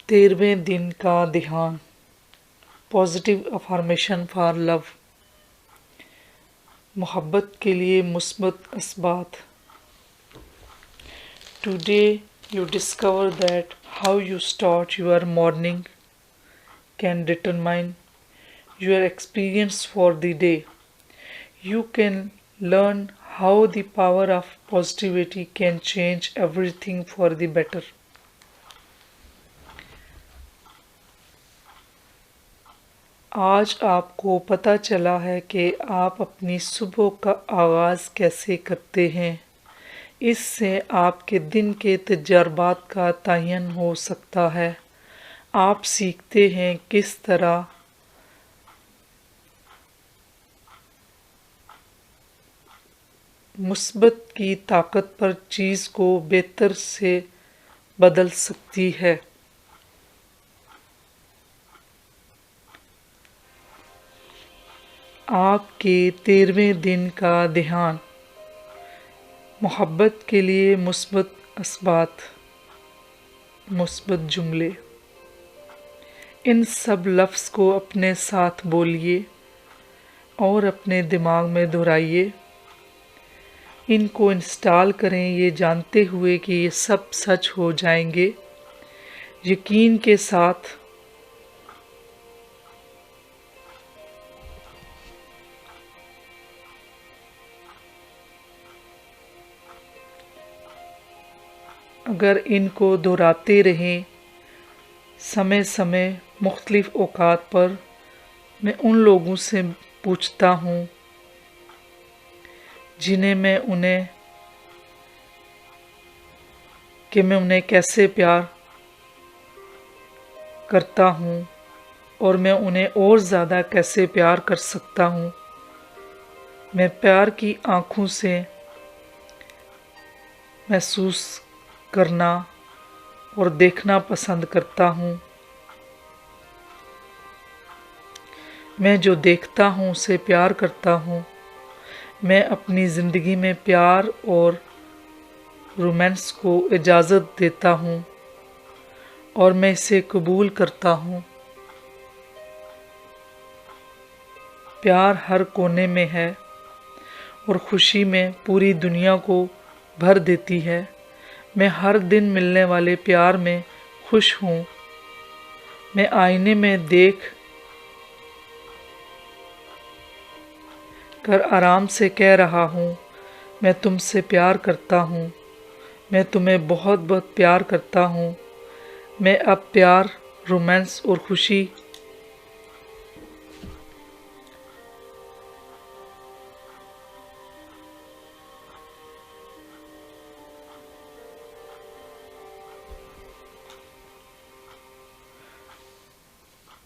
13वें दिन का ध्यान पॉजिटिव अफर्मेशन फॉर लव। मोहब्बत के लिए मुस्बत असबात। Today you discover that how you start your morning can determine your experience for the day. You can learn how the power of positivity can change everything for the better. आज आपको पता चला है कि आप अपनी सुबह का आगाज़ कैसे करते हैं। इससे आपके दिन के तजर्बात का तयन हो सकता है। आप सीखते हैं किस तरह मुस्बत की ताकत पर चीज़ को बेहतर से बदल सकती है। आपके 13वें दिन का ध्यान मोहब्बत के लिए मुस्बत असबात, मुस्बत जुमले। इन सब लफ्ज़ को अपने साथ बोलिए और अपने दिमाग में दोहराइए। इनको इंस्टॉल करें ये जानते हुए कि ये सब सच हो जाएंगे। यकीन के साथ अगर इनको दोहराते रहें समय समय मुख्तलिफ औकात पर, मैं उन लोगों से पूछता हूँ जिन्हें मैं उन्हें कैसे प्यार करता हूँ और मैं उन्हें और ज़्यादा कैसे प्यार कर सकता हूँ। मैं प्यार की आँखों से महसूस करना और देखना पसंद करता हूँ। मैं जो देखता हूँ उसे प्यार करता हूँ। मैं अपनी ज़िंदगी में प्यार और रोमांस को इजाज़त देता हूँ और मैं इसे कबूल करता हूँ। प्यार हर कोने में है और खुशी में पूरी दुनिया को भर देती है। मैं हर दिन मिलने वाले प्यार में खुश हूँ। मैं आईने में देख कर आराम से कह रहा हूँ, मैं तुमसे प्यार करता हूँ। मैं तुम्हें बहुत बहुत प्यार करता हूँ। मैं अब प्यार, रोमांस और खुशी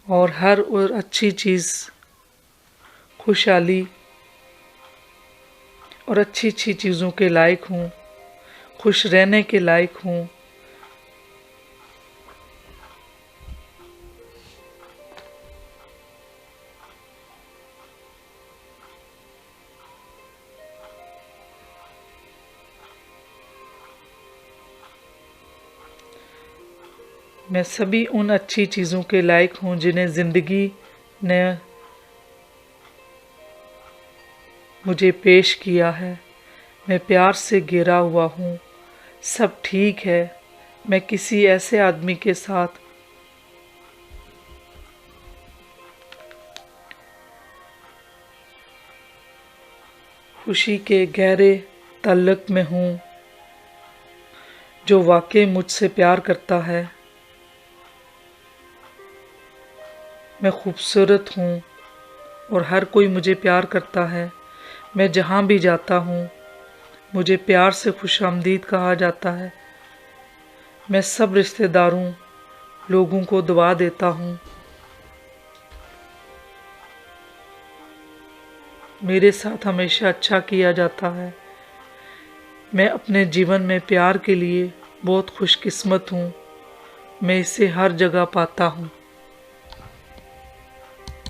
और हर और अच्छी चीज़, खुशहाली और अच्छी अच्छी चीज़ों के लायक हूँ। खुश रहने के लायक हूँ। मैं सभी उन अच्छी चीज़ों के लायक हूँ जिन्हें ज़िंदगी ने मुझे पेश किया है। मैं प्यार से घिरा हुआ हूँ। सब ठीक है। मैं किसी ऐसे आदमी के साथ खुशी के गहरे ताल्लुक में हूँ जो वाकई मुझसे प्यार करता है। मैं खूबसूरत हूँ और हर कोई मुझे प्यार करता है। मैं जहाँ भी जाता हूँ मुझे प्यार से खुशामदीद कहा जाता है। मैं सब रिश्तेदारों, लोगों को दुआ देता हूँ। मेरे साथ हमेशा अच्छा किया जाता है। मैं अपने जीवन में प्यार के लिए बहुत खुशकिस्मत हूँ। मैं इसे हर जगह पाता हूँ।